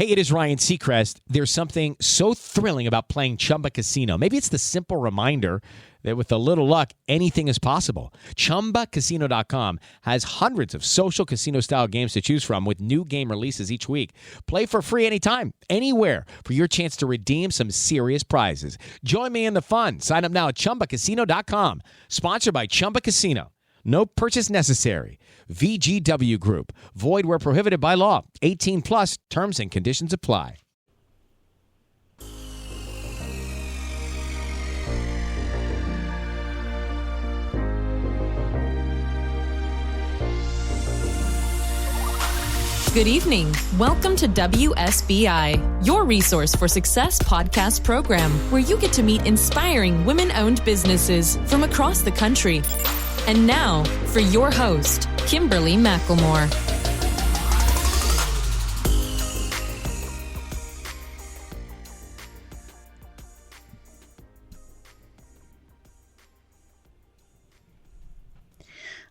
Hey, it is Ryan Seacrest. There's something so thrilling about playing Chumba Casino. Maybe it's the simple reminder that with a little luck, anything is possible. ChumbaCasino.com has hundreds of social casino-style games to choose from with new game releases each week. Play for free anytime, anywhere for your chance to redeem some serious prizes. Join me in the fun. Sign up now at ChumbaCasino.com. Sponsored by Chumba Casino. No purchase necessary. VGW Group. Void where prohibited by law. 18 plus. Terms and conditions apply. Good evening. Welcome to WSBI, your resource for success podcast program, where you get to meet inspiring women-owned businesses from across the country. And now, for your host, Kimberly McLemore.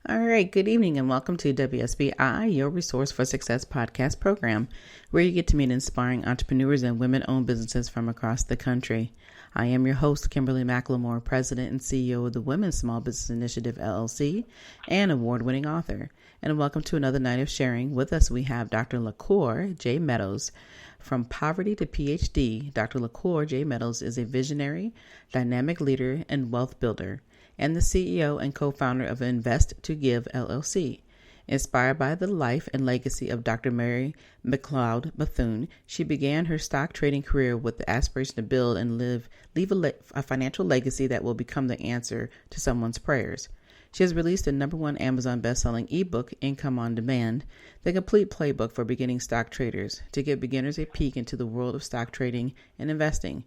All right, good evening and welcome to WSBI, your Resource for Success podcast program, where you get to meet inspiring entrepreneurs and women-owned businesses from across the country. I am your host, Kimberly McLemore, President and CEO of the Women's Small Business Initiative, LLC, and award-winning author. And welcome to another night of sharing. With us, we have Dr. Laquore J. Meadows. From poverty to Ph.D., Dr. Laquore J. Meadows is a visionary, dynamic leader, and wealth builder, and the CEO and co-founder of Invest to Give, LLC. Inspired by the life and legacy of Dr. Mary McLeod Bethune, she began her stock trading career with the aspiration to build and leave a financial legacy that will become the answer to someone's prayers. She has released the #1 Amazon best-selling ebook, Income on Demand, the complete playbook for beginning stock traders to give beginners a peek into the world of stock trading and investing.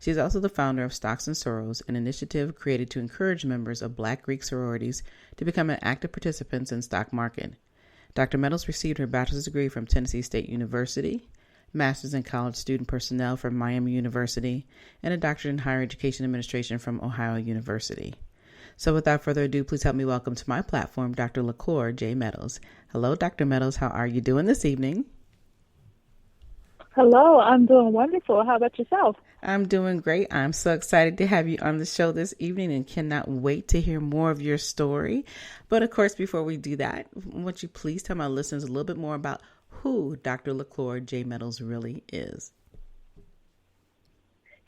She is also the founder of Stocks and Sorrows, an initiative created to encourage members of Black Greek sororities to become active participants in stock market. Dr. Meadows received her bachelor's degree from Tennessee State University, master's in college student personnel from Miami University, and a doctorate in higher education administration from Ohio University. So without further ado, please help me welcome to my platform, Dr. Laquore J. Meadows. Hello, Dr. Meadows. How are you doing this evening? Hello, I'm doing wonderful. How about yourself? I'm doing great. I'm so excited to have you on the show this evening and cannot wait to hear more of your story. But of course, before we do that, would you please tell my listeners a little bit more about who Dr. Laquore J. Meadows really is?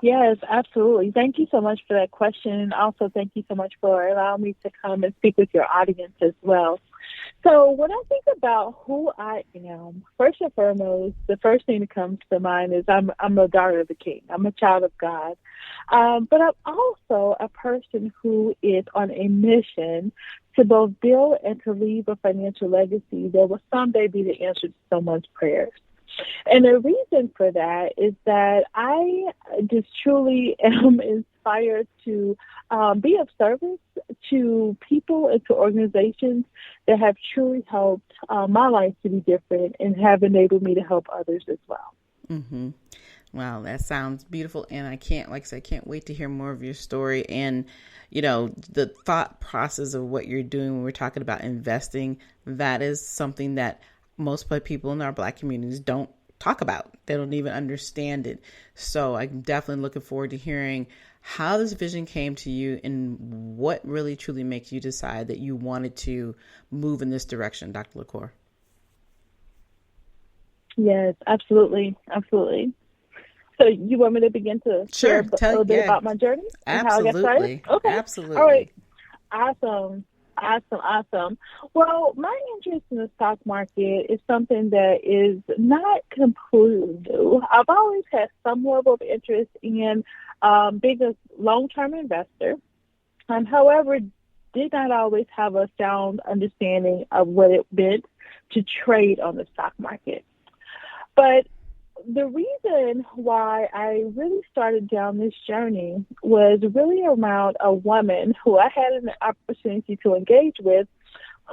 Yes, absolutely. Thank you so much for that question. And also thank you so much for allowing me to come and speak with your audience as well. So when I think about who I am, first and foremost, the first thing that comes to mind is I'm a daughter of the King. I'm a child of God. But I'm also a person who is on a mission to both build and to leave a financial legacy that will someday be the answer to someone's prayers. And the reason for that is that I just truly am inspired to be of service to people and to organizations that have truly helped my life to be different and have enabled me to help others as well. Mm-hmm. Wow, that sounds beautiful. And I can't wait to hear more of your story and, the thought process of what you're doing when we're talking about investing. That is something that most people in our Black communities don't talk about. They don't even understand it. So I'm definitely looking forward to hearing how this vision came to you and what really truly makes you decide that you wanted to move in this direction, Dr. Laquore. Yes, absolutely. Absolutely. So you want me to begin to share a little bit about my journey? And absolutely. How I got started? Okay. Absolutely. All right. Awesome. Well, my interest in the stock market is something that is not completely new. I've always had some level of interest in being a long-term investor. However, did not always have a sound understanding of what it meant to trade on the stock market. But the reason why I really started down this journey was really around a woman who I had an opportunity to engage with,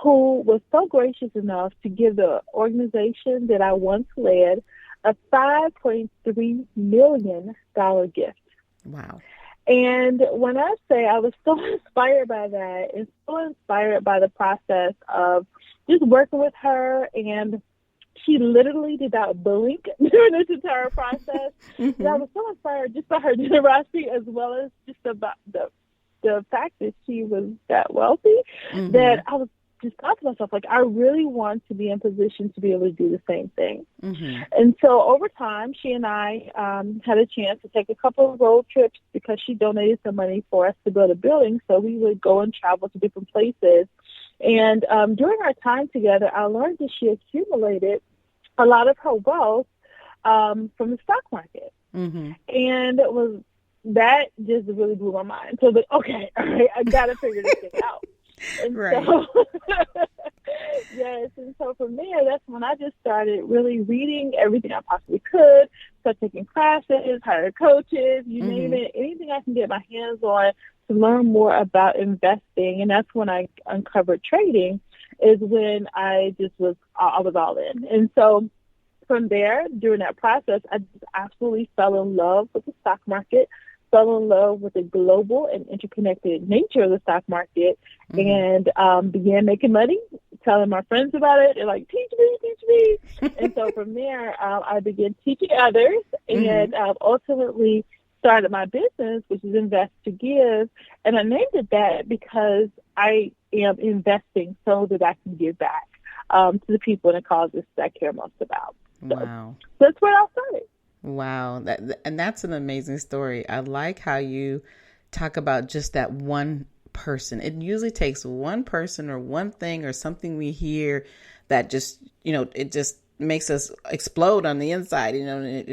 who was so gracious enough to give the organization that I once led a $5.3 million gift. Wow. And when I say I was so inspired by that and so inspired by the process of just working with her and she literally did not blink during this entire process. And I was so inspired just by her generosity, as well as just about the fact that she was that wealthy, that I was just thought to myself, like, I really want to be in position to be able to do the same thing. And so over time, she and I had a chance to take a couple of road trips because she donated some money for us to build a building. So we would go and travel to different places. And during our time together, I learned that she accumulated a lot of her wealth from the stock market. And that just really blew my mind. So I was like, okay, all right, I got to figure this thing out. And so, yes, and so from there, that's when I just started really reading everything I possibly could, start taking classes, hired coaches, you name it, anything I can get my hands on to learn more about investing. And that's when I uncovered trading, is when I was all in. And so from there, during that process, I just absolutely fell in love with the stock market, fell in love with the global and interconnected nature of the stock market, and began making money, telling my friends about it. They're like, teach me. And so from there, I began teaching others, and ultimately started my business, which is Invest to Give. And I named it that because I am investing so that I can give back to the people and the causes that I care most about. So that's where I started. Wow. And that's an amazing story. I like how you talk about just that one person. It usually takes one person or one thing or something we hear that just, it just makes us explode on the inside, and it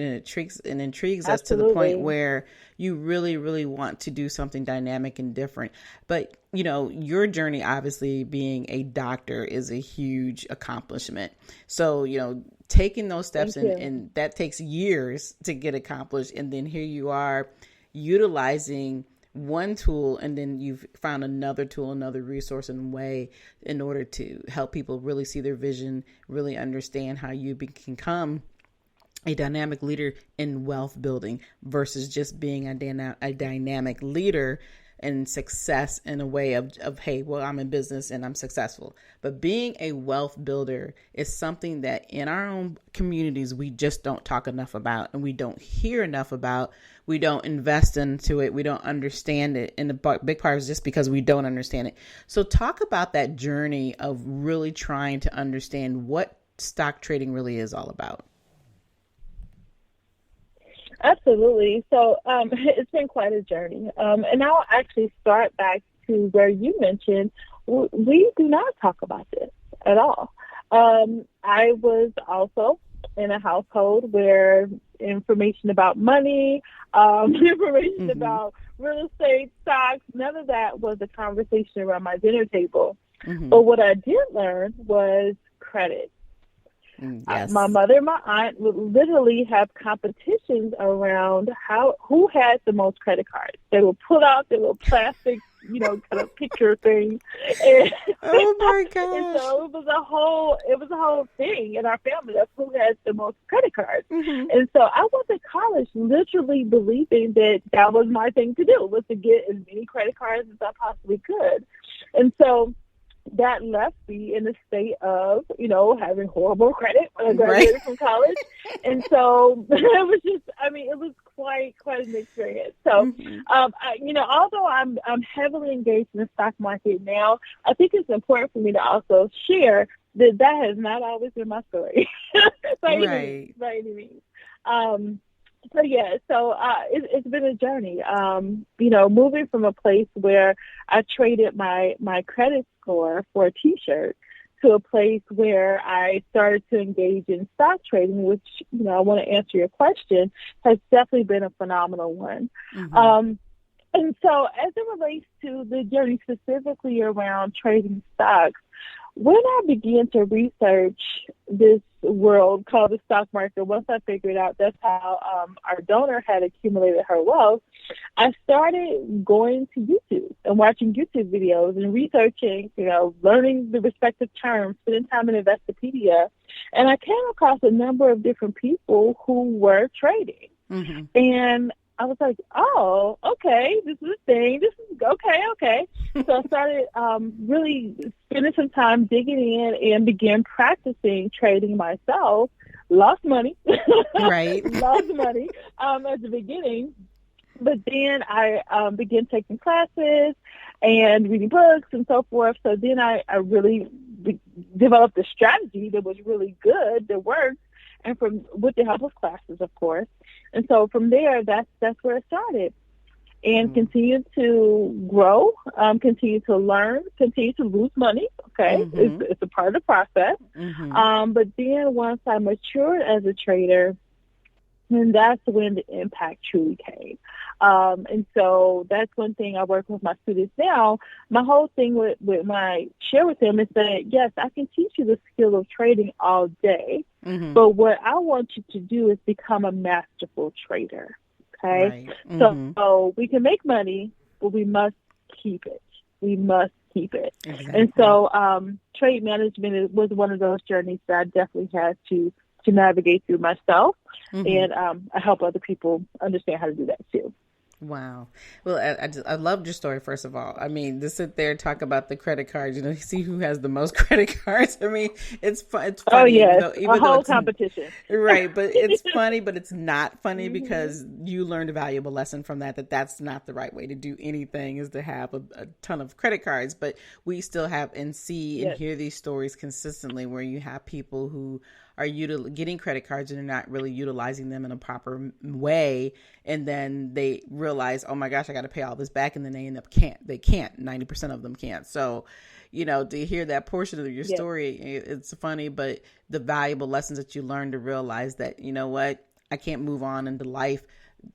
intrigues us to the point where you really, really want to do something dynamic and different. But, your journey, obviously being a doctor, is a huge accomplishment. So, taking those steps and that takes years to get accomplished. And then here you are utilizing one tool, and then you've found another tool, another resource and way in order to help people really see their vision, really understand how you can become a dynamic leader in wealth building versus just being a dynamic leader and success in a way of, hey, well, I'm in business and I'm successful. But being a wealth builder is something that in our own communities, we just don't talk enough about, and we don't hear enough about. We don't invest into it. We don't understand it. And the big part is just because we don't understand it. So talk about that journey of really trying to understand what stock trading really is all about. Absolutely. So it's been quite a journey. And I'll actually start back to where you mentioned we do not talk about this at all. I was also in a household where information about money, information about real estate, stocks, none of that was a conversation around my dinner table. But what I did learn was credit. Yes. My mother and my aunt would literally have competitions around who had the most credit cards. They would pull out their little plastic, kind of picture thing. And, oh my gosh! And so it was a whole thing in our family of who has the most credit cards. And so I went to college literally believing that was my thing to do, was to get as many credit cards as I possibly could. And so that left me in a state of, having horrible credit when I graduated from college. And so it was quite an experience. So, although I'm heavily engaged in the stock market now, I think it's important for me to also share that has not always been my story by any means. It's been a journey, moving from a place where I traded my credit score for a T-shirt to a place where I started to engage in stock trading, which, I want to answer your question, has definitely been a phenomenal one. And so as it relates to the journey specifically around trading stocks, when I began to research this world called the stock market, once I figured out that's how our donor had accumulated her wealth, I started going to YouTube and watching YouTube videos and researching, learning the respective terms, spending time in Investopedia. And I came across a number of different people who were trading. And I was like, oh, okay, this is a thing. This is okay. So I started really spending some time digging in and began practicing trading myself. Lost money. Right. Lost money at the beginning. But then I began taking classes and reading books and so forth. So then I really developed a strategy that was really good, that worked, and with the help of classes, of course. And so from there, that's where it started. And continued to grow, continue to learn, continue to lose money. Okay, it's a part of the process. But then once I matured as a trader, and that's when the impact truly came. And so that's one thing I work with my students now. My whole thing with when I share with them is that, yes, I can teach you the skill of trading all day, but what I want you to do is become a masterful trader. Okay? Right. So we can make money, but we must keep it. Exactly. And so trade management was one of those journeys that I definitely had to navigate through myself, and I help other people understand how to do that too. Wow. Well, I loved your story, first of all. I mean, to sit there and talk about the credit cards, see who has the most credit cards. I mean, it's funny. Oh, yes. Even a whole competition. Right. But it's funny, but it's not funny because you learned a valuable lesson from that's not the right way to do anything, is to have a ton of credit cards. But we still have and see and hear these stories consistently where you have people who are getting credit cards and they're not really utilizing them in a proper way. And then they realize, oh my gosh, I got to pay all this back. And then they end up they can't, 90% of them can't. So, to hear that portion of your story, it's funny, but the valuable lessons that you learn to realize that, what, I can't move on into life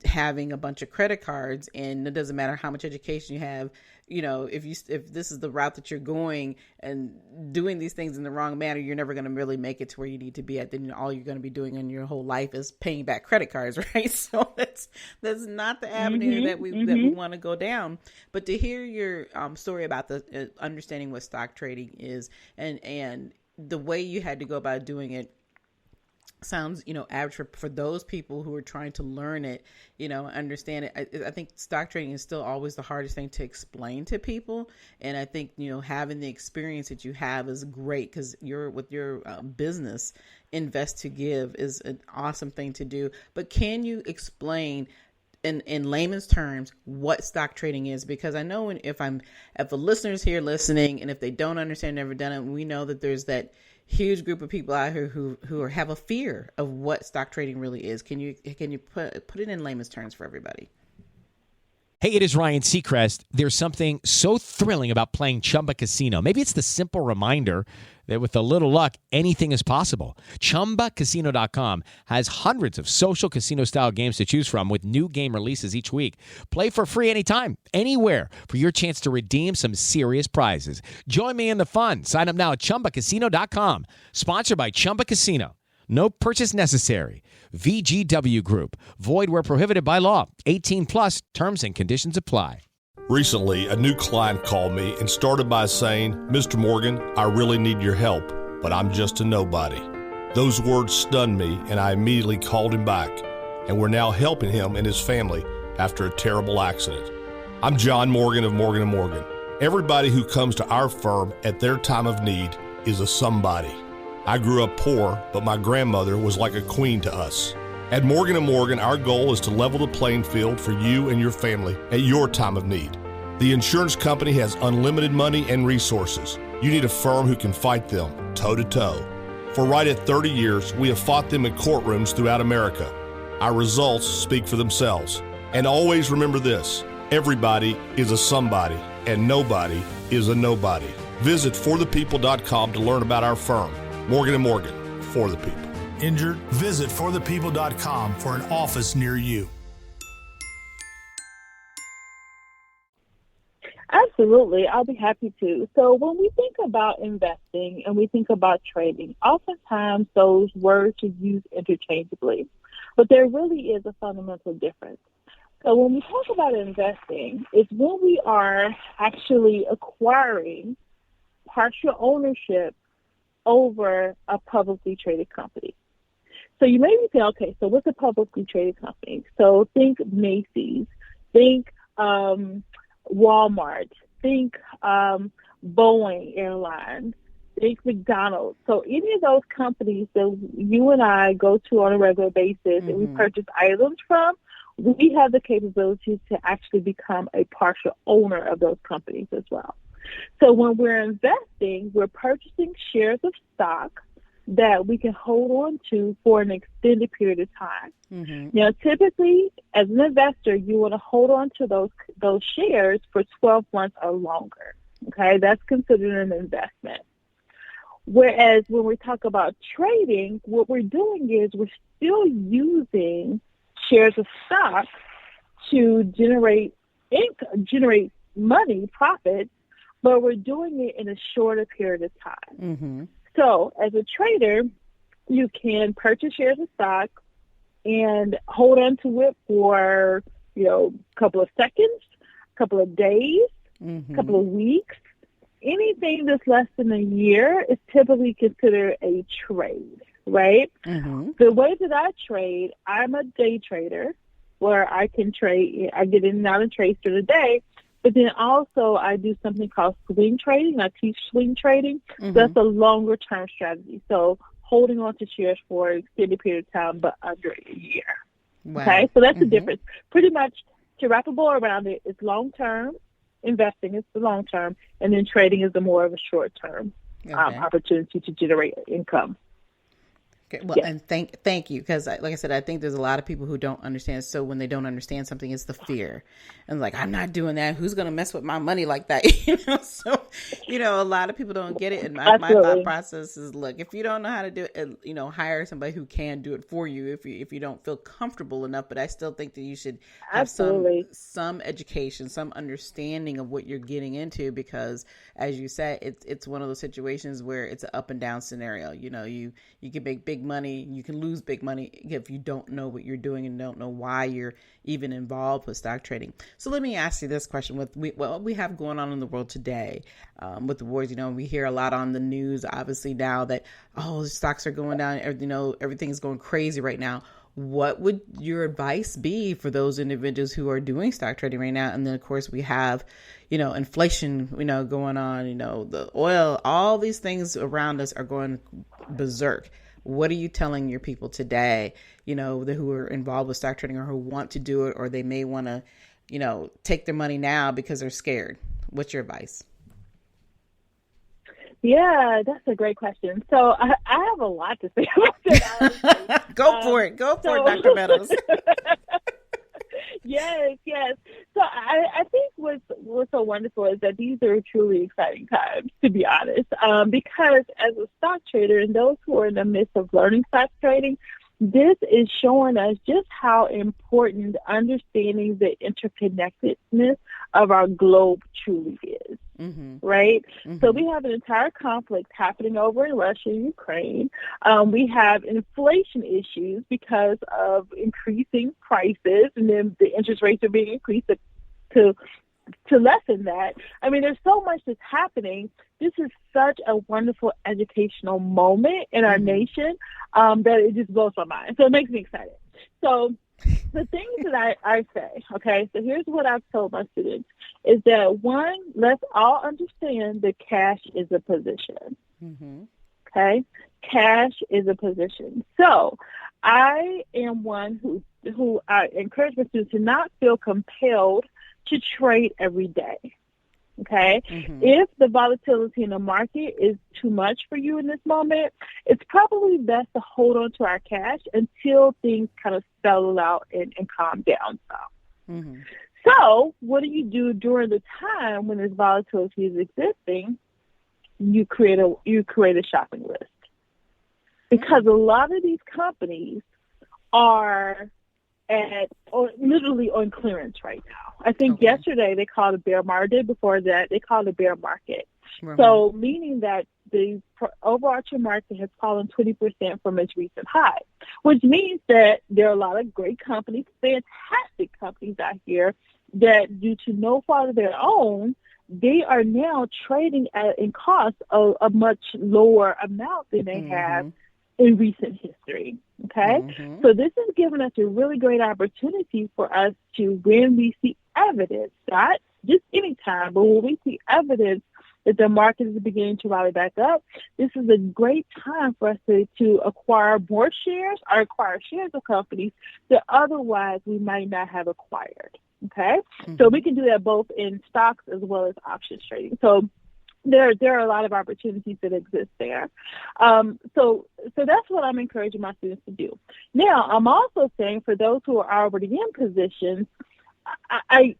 having a bunch of credit cards, and it doesn't matter how much education you have. If this is the route that you're going and doing these things in the wrong manner, you're never going to really make it to where you need to be at. Then all you're going to be doing in your whole life is paying back credit cards, right? So that's not the avenue that we want to go down. But to hear your story about the understanding what stock trading is and the way you had to go about doing it sounds, average for those people who are trying to learn it, understand it. I think stock trading is still always the hardest thing to explain to people. And I think, having the experience that you have is great, because with your business, Invest to Give is an awesome thing to do. But can you explain in layman's terms what stock trading is? Because I know if the listeners here listening, and if they don't understand, never done it, we know that there's that huge group of people out here who have a fear of what stock trading really is. Can you put it in layman's terms for everybody? Hey, it is Ryan Seacrest. There's something so thrilling about playing Chumba Casino. Maybe it's the simple reminder that with a little luck, anything is possible. ChumbaCasino.com has hundreds of social casino-style games to choose from with new game releases each week. Play for free anytime, anywhere, for your chance to redeem some serious prizes. Join me in the fun. Sign up now at ChumbaCasino.com. Sponsored by Chumba Casino. No purchase necessary. VGW Group. Void where prohibited by law. 18 plus. Terms and conditions apply. Recently, a new client called me and started by saying, "Mr. Morgan, I really need your help, but I'm just a nobody." Those words stunned me, and I immediately called him back, and we're now helping him and his family after a terrible accident. I'm John Morgan of Morgan & Morgan. Everybody who comes to our firm at their time of need is a somebody. I grew up poor, but my grandmother was like a queen to us. At Morgan & Morgan, our goal is to level the playing field for you and your family at your time of need. The insurance company has unlimited money and resources. You need a firm who can fight them toe-to-toe. For right at 30 years, we have fought them in courtrooms throughout America. Our results speak for themselves. And always remember this: everybody is a somebody, and nobody is a nobody. Visit forthepeople.com to learn about our firm. Morgan & Morgan, for the people. Injured? Visit forthepeople.com for an office near you. Absolutely. I'll be happy to. So when we think about investing and we think about trading, oftentimes those words are used interchangeably, but there really is a fundamental difference. So when we talk about investing, it's when we are actually acquiring partial ownership over a publicly traded company. So you may be saying, okay, so what's a publicly traded company? So think Macy's, think Walmart, think Boeing Airlines, think McDonald's. So any of those companies that you and I go to on a regular basis and we purchase items from, we have the capability to actually become a partial owner of those companies as well. So when we're investing, we're purchasing shares of stock that we can hold on to for an extended period of time. Now, typically, as an investor, you want to hold on to those shares for 12 months or longer. Okay, that's considered an investment. Whereas when we talk about trading, what we're doing is we're still using shares of stock to generate money, profits, but we're doing it in a shorter period of time. So as a trader, you can purchase shares of stock and hold on to it for, a couple of seconds, a couple of days, a couple of weeks. Anything that's less than a year is typically considered a trade, right? The way that I trade, I'm a day trader where I can trade, I get in and out of trades through the day. But then also I do something called swing trading. I teach swing trading. So that's a longer term strategy. So holding on to shares for an extended period of time, but under a year. Wow. Okay, so that's the difference. Pretty much to wrap a ball around it, it's long term. Investing is the long term, and then trading is the more of a short term opportunity to generate income. Okay. Well, and thank you, because like I said, I think there's a lot of people who don't understand. So when they don't understand something, it's the fear, and like, I'm not doing that. Who's going to mess with my money like that? So a lot of people don't get it. And my thought process is, look, if you don't know how to do it, hire somebody who can do it for you. If you don't feel comfortable enough, but I still think that you should have some education, some understanding of what you're getting into, because as you said, it's one of those situations where it's an up and down scenario. You can make big money, you can lose big money if you don't know what you're doing and don't know why you're even involved with stock trading. So let me ask you this question: with what we have going on in the world today, with the wars, we hear a lot on the news, obviously, now that stocks are going down, everything's going crazy right now. What would your advice be for those individuals who are doing stock trading right now? And then of course we have inflation going on, the oil, all these things around us are going berserk. What are you telling your people today, who are involved with stock trading or who want to do it, or they may want to, take their money now because they're scared? What's your advice? Yeah, that's a great question. So I have a lot to say about that. Go for it, Dr. Meadows. Yes. So I think what's so wonderful is that these are truly exciting times, to be honest, because as a stock trader and those who are in the midst of learning stock trading, this is showing us just how important understanding the interconnectedness of our globe truly is. Right? So we have an entire conflict happening over in Russia and Ukraine. We have inflation issues because of increasing prices, and then the interest rates are being increased to lessen that. I mean, there's so much that's happening. This is such a wonderful educational moment in our nation that it just blows my mind. So it makes me excited. So the things that I say, okay, so here's what I've told my students, is that one, let's all understand that cash is a position. Okay? Cash is a position. So I am one who I encourage my students to not feel compelled to trade every day. Okay? If the volatility in the market is too much for you in this moment, it's probably best to hold on to our cash until things kind of settle out and calm down some. So what do you do during the time when this volatility is existing? You create a shopping list. Because a lot of these companies are literally on clearance right now. I think yesterday they called a bear market. The day before that, they called a bear market. So meaning that the overarching market has fallen 20% from its recent high, which means that there are a lot of great companies, fantastic companies out here that, due to no fault of their own, they are now trading in cost a much lower amount than they have in recent history. Okay? So this has given us a really great opportunity for us to, when we see evidence, not just any time, but when we see evidence that the market is beginning to rally back up, this is a great time for us to acquire more shares or acquire shares of companies that otherwise we might not have acquired. Okay? So we can do that both in stocks as well as options trading. So there are a lot of opportunities that exist there. So that's what I'm encouraging my students to do. Now, I'm also saying for those who are already in positions, I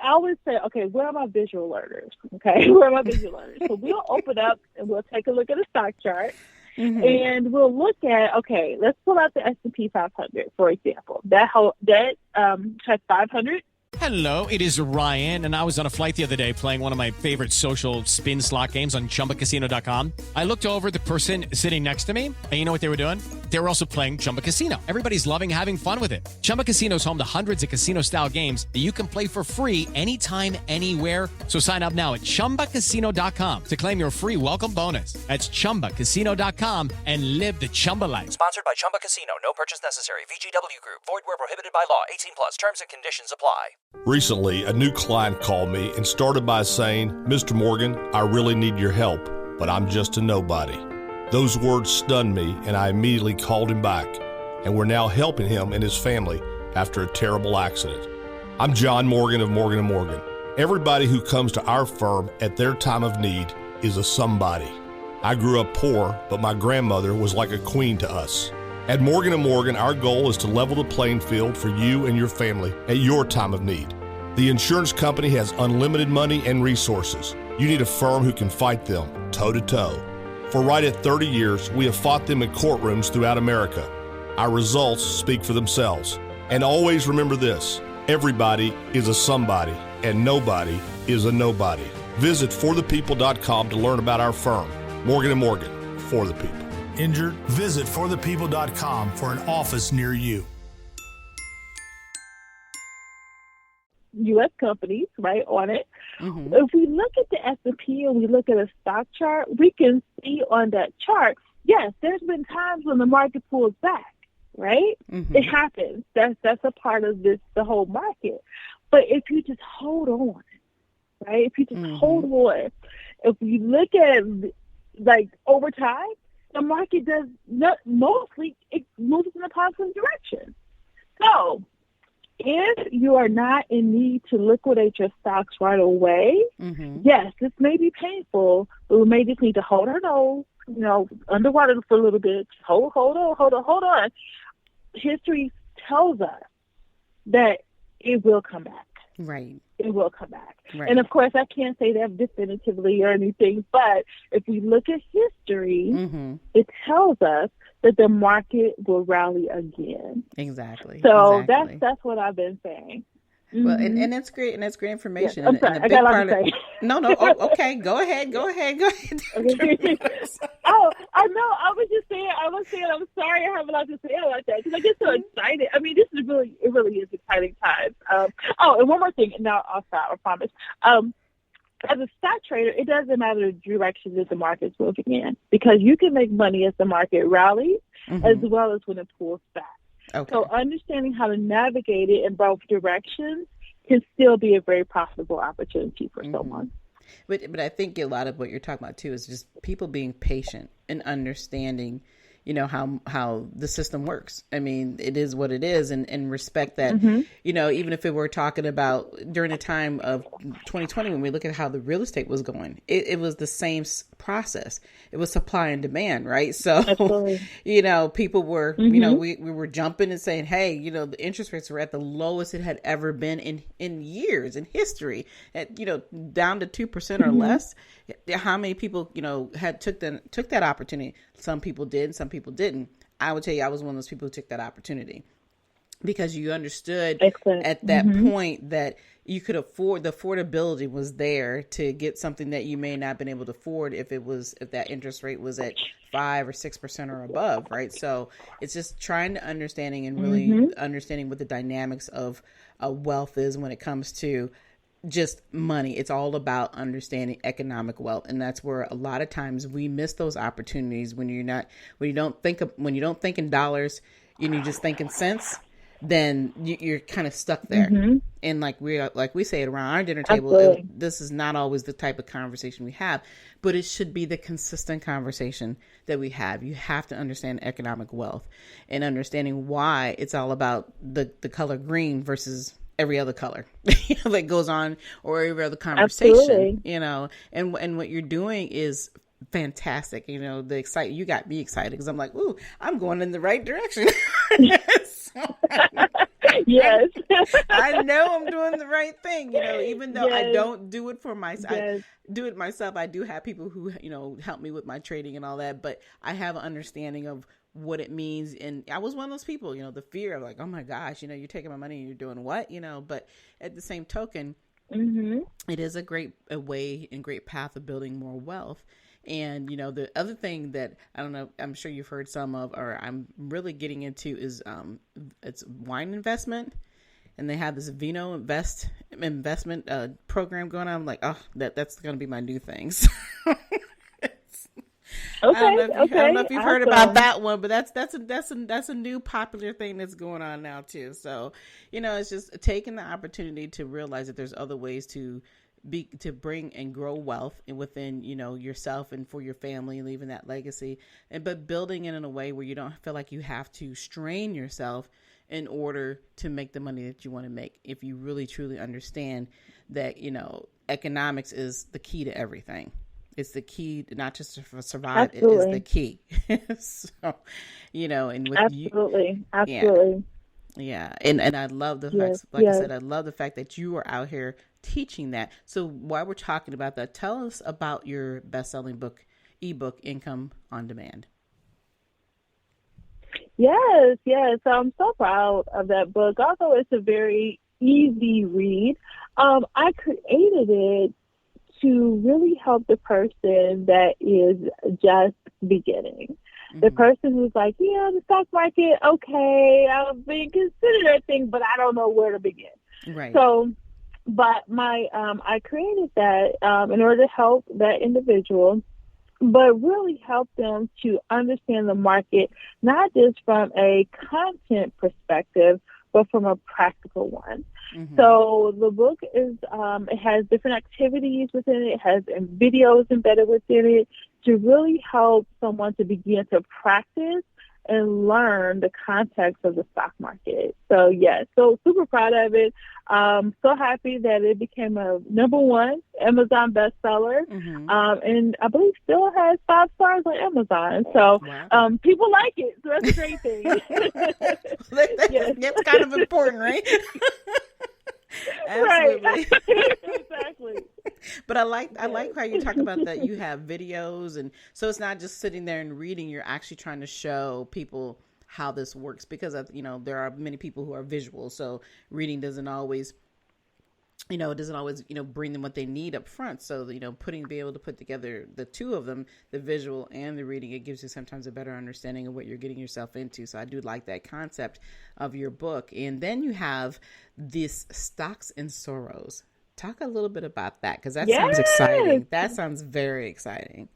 always say, okay, where are my visual learners? Okay, where are my visual learners? So we'll open up and we'll take a look at a stock chart, and we'll look at, okay, let's pull out the S&P 500, for example. That has 500. Hello, it is Ryan, and I was on a flight the other day playing one of my favorite social spin slot games on ChumbaCasino.com. I looked over at the person sitting next to me, and you know what they were doing? They were also playing Chumba Casino. Everybody's loving having fun with it. Chumba Casino is home to hundreds of casino-style games that you can play for free anytime, anywhere. So sign up now at ChumbaCasino.com to claim your free welcome bonus. That's ChumbaCasino.com and live the Chumba life. Sponsored by Chumba Casino. No purchase necessary. VGW Group. Void where prohibited by law. 18 plus. Terms and conditions apply. Recently, a new client called me and started by saying, Mr. Morgan, I really need your help, but I'm just a nobody. Those words stunned me, and I immediately called him back, and we're now helping him and his family after a terrible accident. I'm John Morgan of Morgan & Morgan. Everybody who comes to our firm at their time of need is a somebody. I grew up poor, but my grandmother was like a queen to us. At Morgan & Morgan, our goal is to level the playing field for you and your family at your time of need. The insurance company has unlimited money and resources. You need a firm who can fight them toe-to-toe. For right at 30 years, we have fought them in courtrooms throughout America. Our results speak for themselves. And always remember this, everybody is a somebody, and nobody is a nobody. Visit forthepeople.com to learn about our firm. Morgan & Morgan, for the people. Injured? Visit forthepeople.com for an office near you. U.S. companies, right, on it. If we look at the S&P and we look at a stock chart, we can see on that chart, yes, there's been times when the market pulls back, right? It happens. That's a part of the whole market. But if you just hold on, right, if you just hold on, if we look at, like, over time, the market does not, mostly, it moves in a positive direction. So if you are not in need to liquidate your stocks right away, yes, this may be painful, but we may just need to hold our nose, underwater for a little bit. Hold on. History tells us that it will come back. Right. It will come back. Right. And, of course, I can't say that definitively or anything, but if we look at history, it tells us that the market will rally again. Exactly. So that's what I've been saying. Well, and that's great, and that's great information. Yeah, I'm sorry, and I got a lot to say. No. Oh, okay, go ahead. Okay. Oh, I know. I was saying, I'm sorry I have a lot to say about that because I get so excited. I mean, it really is exciting times. And one more thing, and now I'll stop, I promise. As a stock trader, it doesn't matter the direction that the market's moving in because you can make money as the market rallies as well as when it pulls back. Okay. So understanding how to navigate it in both directions can still be a very profitable opportunity for someone. But I think a lot of what you're talking about too is just people being patient and understanding, how the system works. I mean, it is what it is, and respect that, even if we're talking about during the time of 2020, when we look at how the real estate was going, it was the same process. It was supply and demand, right? So, people were, we were jumping and saying, hey, the interest rates were at the lowest it had ever been in years, in history, at, down to 2% or less. How many people, took that opportunity? Some people did, some people didn't. I would tell you, I was one of those people who took that opportunity because you understood at that point that you could afford, the affordability was there to get something that you may not have been able to afford if that interest rate was at 5 or 6% or above, right? So it's just trying to understanding and really understanding what the dynamics of wealth is when it comes to just money. It's all about understanding economic wealth. And that's where a lot of times we miss those opportunities when you don't think in dollars and you just think in cents, then you're kind of stuck there. Mm-hmm. And like we say it around our dinner table, this is not always the type of conversation we have, but it should be the consistent conversation that we have. You have to understand economic wealth and understanding why it's all about the color green versus every other color that goes on, or every other conversation. Absolutely. And what you're doing is fantastic. You got me excited because I'm like, ooh, I'm going in the right direction. Yes. I know I'm doing the right thing, even though I don't do it for myself. I do it myself. I do have people who, help me with my trading and all that, but I have an understanding of what it means. And I was one of those people, the fear of like, oh my gosh, you're taking my money and you're doing what, but at the same token, mm-hmm. It is a great way and great path of building more wealth. And, the other thing that I don't know, I'm sure you've heard some of, or I'm really getting into is, it's wine investment. And they have this vino investment program going on. I'm like, oh, that's going to be my new thing. Okay. I don't know if you've heard about that one, but that's a new popular thing that's going on now too. So, it's just taking the opportunity to realize that there's other ways to bring and grow wealth within, yourself and for your family, and leaving that legacy, but building it in a way where you don't feel like you have to strain yourself in order to make the money that you want to make. If you really truly understand that, economics is the key to everything. It's the key, not just to survive. Absolutely. It is the key. So, and with absolutely. Yeah. And I love the fact, I said, I love the fact that you are out here teaching that. So while we're talking about that, tell us about your best-selling book, ebook, Income on Demand. Yes. So I'm so proud of that book. Although it's a very easy read, I created it to really help the person that is just beginning. Mm-hmm. The person who's like, the stock market, okay, I've been considered that thing, but I don't know where to begin. Right. So, but I created that in order to help that individual, but really help them to understand the market, not just from a content perspective, but from a practical one. Mm-hmm. So the book is, it has different activities within it. It has videos embedded within it to really help someone to begin to practice and learn the context of the stock market. So, yes, so super proud of it. So happy that it became a #1 Amazon bestseller. Mm-hmm. And I believe still has 5 stars on Amazon. So people like it. So that's a great thing. That's kind of important, right? Absolutely. Right. Exactly. But I like how you talk about that. You have videos, and so it's not just sitting there and reading. You're actually trying to show people how this works, because there are many people who are visual. So reading doesn't always bring them what they need up front. So, be able to put together the two of them, the visual and the reading, it gives you sometimes a better understanding of what you're getting yourself into. So I do like that concept of your book. And then you have this Stocks and Sorrows. Talk a little bit about that, because that sounds exciting. That sounds very exciting.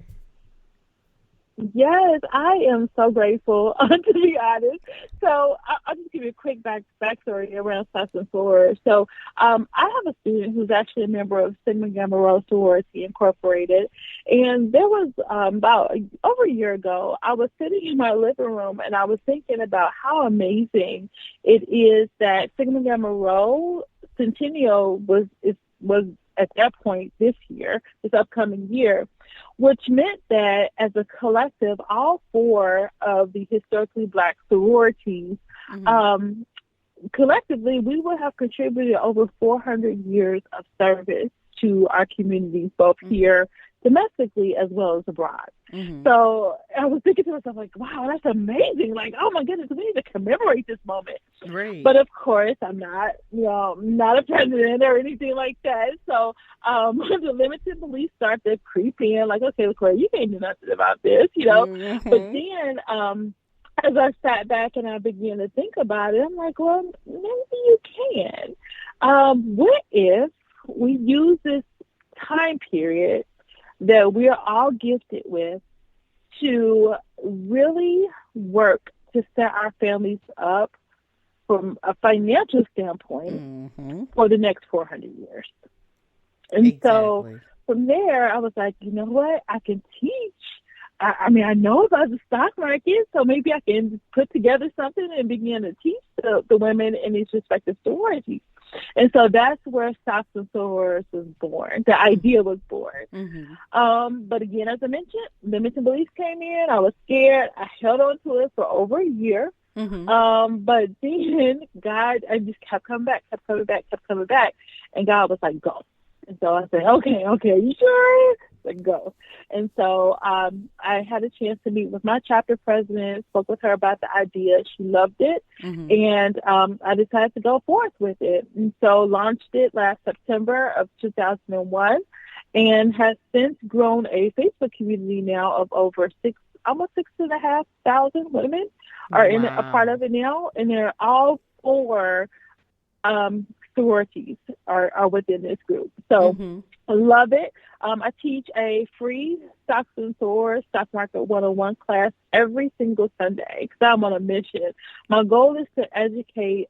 Yes, I am so grateful, to be honest. So I'll just give you a quick backstory around Stocks and Sorrows. So I have a student who's actually a member of Sigma Gamma Rho Sorority Incorporated. And there was about over a year ago, I was sitting in my living room and I was thinking about how amazing it is that Sigma Gamma Rho Centennial was at that point this upcoming year, which meant that as a collective, all 4 of the historically Black sororities, mm-hmm. Collectively, we would have contributed over 400 years of service to our communities, both mm-hmm. here domestically as well as abroad. Mm-hmm. So I was thinking to myself, like, wow, that's amazing. Like, oh my goodness, we need to commemorate this moment. Right. But of course, I'm not a president or anything like that. So the limited beliefs start to creep in, like, okay, Laquore, you can't do nothing about this, Mm-hmm. But then as I sat back and I began to think about it, I'm like, well, maybe you can. What if we use this time period that we're all gifted with to really work to set our families up from a financial standpoint for the next 400 years. And so from there, I was like, you know what? I can teach. I mean, I know about the stock market, so maybe I can put together something and begin to teach the women in these respective sororities. And so that's where Stocks and Sorors was born. The idea was born. But again, as I mentioned, limiting beliefs came in. I was scared. I held on to it for over a year. But then God, I just kept coming back. And God was like, go. And so I said, okay, are you sure? Like, go. And so I had a chance to meet with my chapter president, spoke with her about the idea. She loved it. And I decided to go forth with it. And so launched it last September of 2001 and has since grown a Facebook community now of over almost 6,500 women are in a part of it now. And they're all 4 sororities are within this group. So I love it. I teach a free Stocks and Sorors Stock Market 101 class every single Sunday because I'm on a mission. My goal is to educate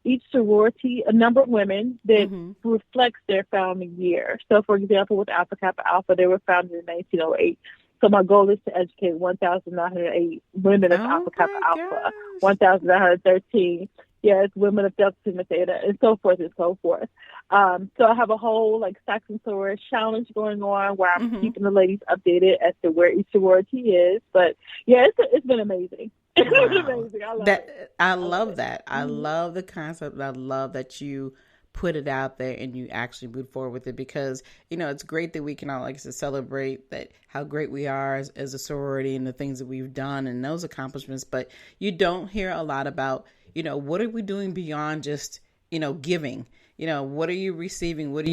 each sorority, a number of women that reflects their founding year. So, for example, with Alpha Kappa Alpha, they were founded in 1908. So my goal is to educate 1,908 women of Alpha Kappa Alpha, 1,913. Yes, women of Delta Sigma Theta, and so forth and so forth. So I have a whole Stocks and Sorors challenge going on where I'm keeping the ladies updated as to where each sorority is. But yeah, it's been amazing. It's been amazing. I love it. I love that. I love the concept. I love that you put it out there and you actually move forward with it because, it's great that we can all celebrate that how great we are as a sorority and the things that we've done and those accomplishments. But you don't hear a lot about, what are we doing beyond just, giving? What are you receiving? What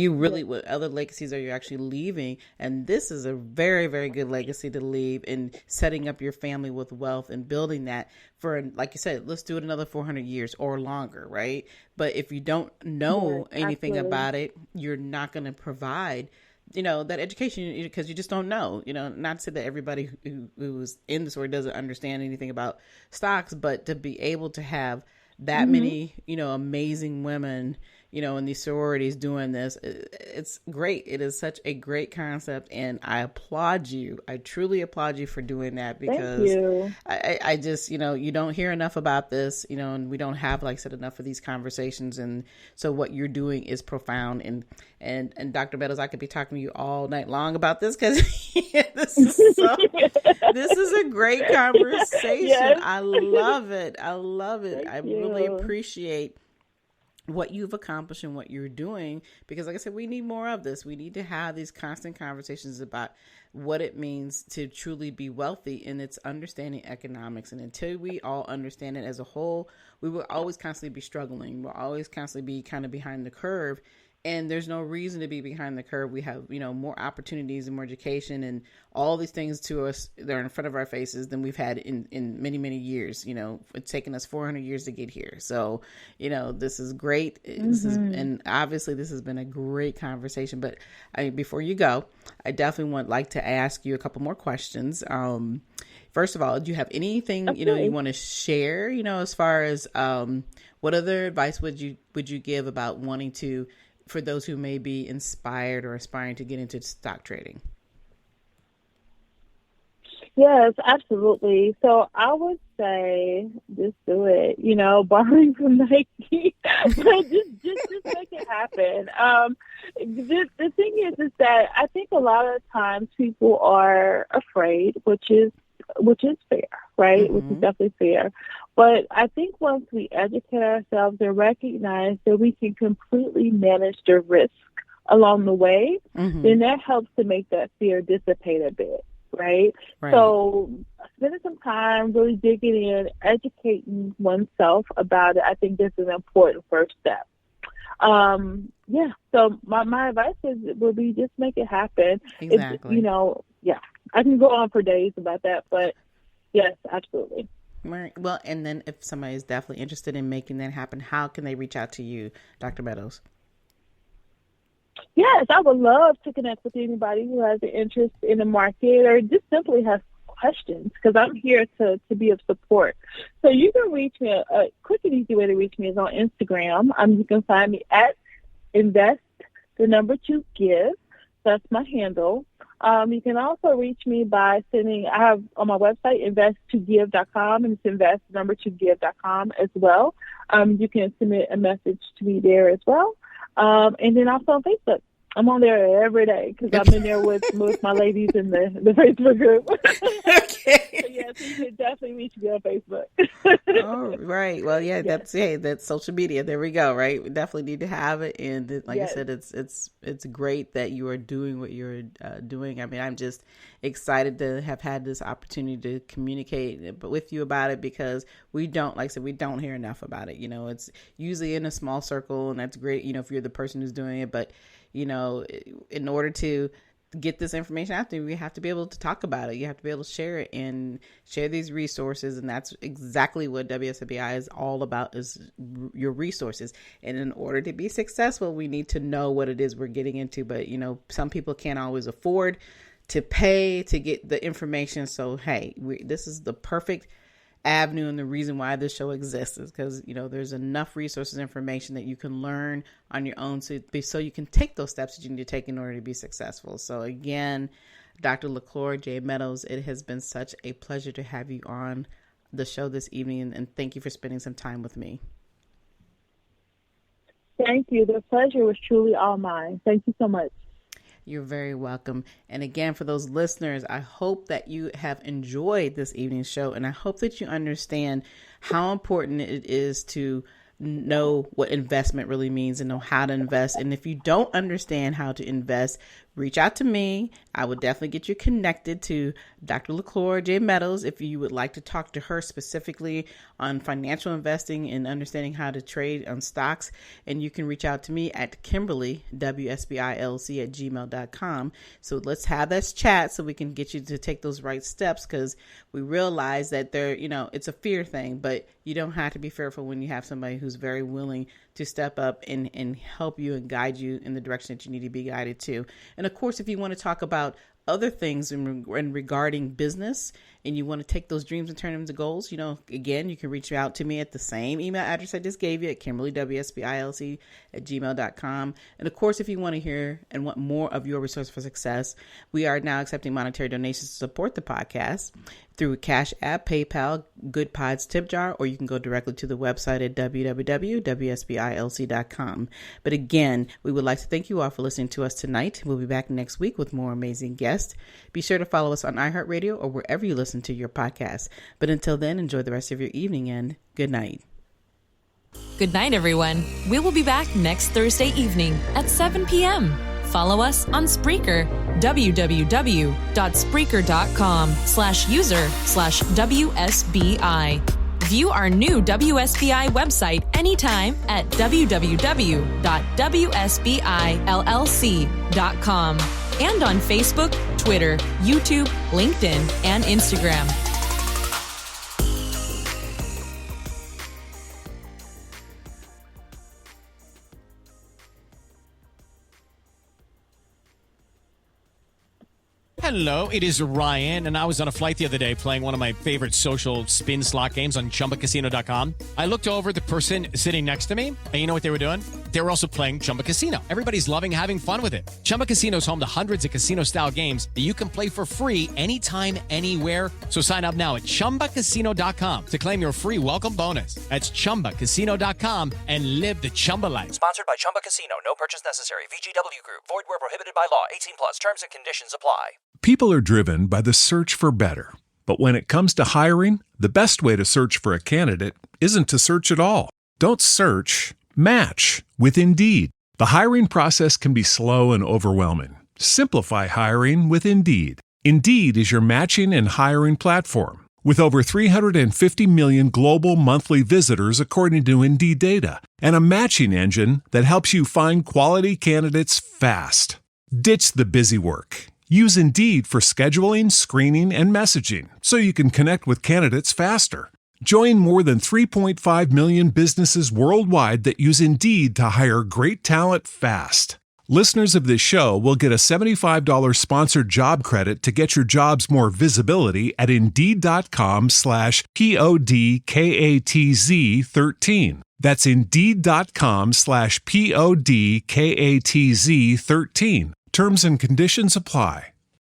other legacies are you actually leaving? And this is a very, very good legacy to leave in setting up your family with wealth and building that for, like you said, let's do it another 400 years or longer, right? But if you don't know anything about it, you're not going to provide that education because you just don't know, not to say that everybody who's in the story doesn't understand anything about stocks, but to be able to have that many, amazing women, in these sororities doing this, it's great. It is such a great concept. And I applaud you. I truly applaud you for doing that because I just, you don't hear enough about this, and we don't have, like I said, enough of these conversations. And so what you're doing is profound. And Dr. Meadows, I could be talking to you all night long about this because this is a great conversation. Yes. I love it. Thank I you. really appreciate what you've accomplished and what you're doing because, like I said, we need more of this. We need to have these constant conversations about what it means to truly be wealthy and it's understanding economics. And until we all understand it as a whole, we will always constantly be struggling. We'll always constantly be kind of behind the curve. And there's no reason to be behind the curve. We have, more opportunities and more education and all these things to us that are in front of our faces than we've had in many, many years. It's taken us 400 years to get here. So, this is great. And obviously this has been a great conversation. But before you go, I definitely like to ask you a couple more questions. First of all, do you have anything, you want to share, as far as what other advice would you give about wanting to, for those who may be inspired or aspiring to get into stock trading? Yes, absolutely. So I would say just do it, borrowing from Nike, just make it happen. The thing is that I think a lot of times people are afraid, which is fair, right? Which is definitely fair. But I think once we educate ourselves and recognize that we can completely manage the risk along the way, then that helps to make that fear dissipate a bit, right? So spending some time really digging in, educating oneself about it, I think this is an important first step. So my advice will be just make it happen. Exactly. I can go on for days about that, but yes, absolutely. Right. Well, and then if somebody is definitely interested in making that happen, how can they reach out to you, Dr. Meadows? Yes, I would love to connect with anybody who has an interest in the market or just simply has questions, because I'm here to be of support. So you can reach me. A quick and easy way to reach me is on Instagram. You can find me at invest2give. That's my handle. You can also reach me by I have on my website, invest2give.com, and it's invest2give.com as well. You can submit a message to me there as well. And then also on Facebook. I'm on there every day because I'm in there with my ladies in the Facebook group. Okay. So yes, you can definitely reach me on Facebook. All right. Well, yeah, yes. That's social media. There we go. Right. We definitely need to have it. And like yes. I said, it's great that you are doing what you're doing. I mean, I'm just excited to have had this opportunity to communicate with you about it, because we don't hear enough about it. It's usually in a small circle, and that's great, if you're the person who's doing it. But in order to get this information out there, we have to be able to talk about it. You have to be able to share it and share these resources. And that's exactly what WSBI is all about, is your resources. And in order to be successful, we need to know what it is we're getting into. But, some people can't always afford to pay to get the information. So, hey, this is the perfect avenue, and the reason why this show exists is because there's enough resources, information that you can learn on your own, so you can take those steps that you need to take in order to be successful. So again, Dr. Laquore J. Meadows, it has been such a pleasure to have you on the show this evening, and thank you for spending some time with me. Thank you. The pleasure was truly all mine. Thank you so much. You're very welcome. And again, for those listeners, I hope that you have enjoyed this evening's show, and I hope that you understand how important it is to know what investment really means and know how to invest. And if you don't understand how to invest, reach out to me. I would definitely get you connected to Dr. Laquore J. Meadows if you would like to talk to her specifically on financial investing and understanding how to trade on stocks. And you can reach out to me at Kimberly, WSBILC at gmail.com. So let's have this chat so we can get you to take those right steps, because we realize that it's a fear thing, but you don't have to be fearful when you have somebody who's very willing to step up and help you and guide you in the direction that you need to be guided to. And of course, if you want to talk about other things in regarding business and you want to take those dreams and turn them into goals, again, you can reach out to me at the same email address I just gave you at KimberlyWSBILC at gmail.com. And of course, if you want to hear and want more of your resource for success, we are now accepting monetary donations to support the podcast through Cash App, PayPal, Good Pods Tip Jar, or you can go directly to the website at www.wsbilc.com. But again, we would like to thank you all for listening to us tonight. We'll be back next week with more amazing guests. Be sure to follow us on iHeartRadio or wherever you listen to your podcast. But until then, enjoy the rest of your evening and good night. Good night, everyone. We will be back next Thursday evening at 7 p.m. Follow us on Spreaker, www.spreaker.com/user/WSBI. View our new WSBI website anytime at www.wsbillc.com and on Facebook, Twitter, YouTube, LinkedIn, and Instagram. Hello, it is Ryan, and I was on a flight the other day playing one of my favorite social spin slot games on ChumbaCasino.com. I looked over at the person sitting next to me, and you know what they were doing? They were also playing Chumba Casino. Everybody's loving having fun with it. Chumba Casino is home to hundreds of casino-style games that you can play for free anytime, anywhere. So sign up now at ChumbaCasino.com to claim your free welcome bonus. That's ChumbaCasino.com and live the Chumba life. Sponsored by Chumba Casino. No purchase necessary. VGW Group. Void where prohibited by law. 18+. Terms and conditions apply. People are driven by the search for better. But when it comes to hiring, the best way to search for a candidate isn't to search at all. Don't search, match with Indeed. The hiring process can be slow and overwhelming. Simplify hiring with Indeed. Indeed is your matching and hiring platform. With over 350 million global monthly visitors according to Indeed data, and a matching engine that helps you find quality candidates fast. Ditch the busy work. Use Indeed for scheduling, screening, and messaging so you can connect with candidates faster. Join more than 3.5 million businesses worldwide that use Indeed to hire great talent fast. Listeners of this show will get a $75 sponsored job credit to get your jobs more visibility at Indeed.com/PODKATZ13. That's Indeed.com/PODKATZ13. Terms and conditions apply.